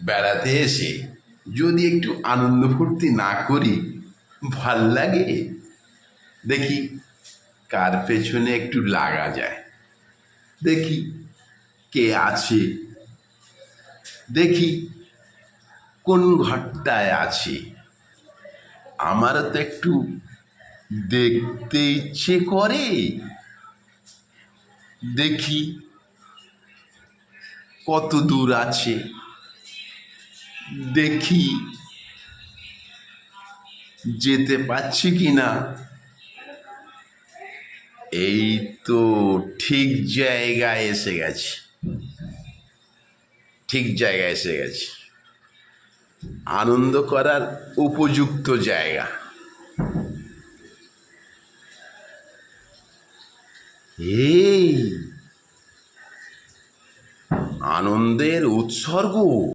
বেড়াতে এসে যদি একটু আনন্দ ফুর্তি না করি ভাল লাগে? দেখি কার পেছনে একটু লাগা যায়, দেখি কে আছে, দেখি কোন ঘরটায় আছে। আমারও তো একটু দেখতে ইচ্ছে করে, দেখি কত দূর আছে, দেখি যেতে পারছি কি না। এই তো ঠিক জায়গায় এসে গেছি, ঠিক জায়গায় এসে গেছি, আনন্দ করার উপযুক্ত জায়গা। এই আনন্দের উৎসর্গ।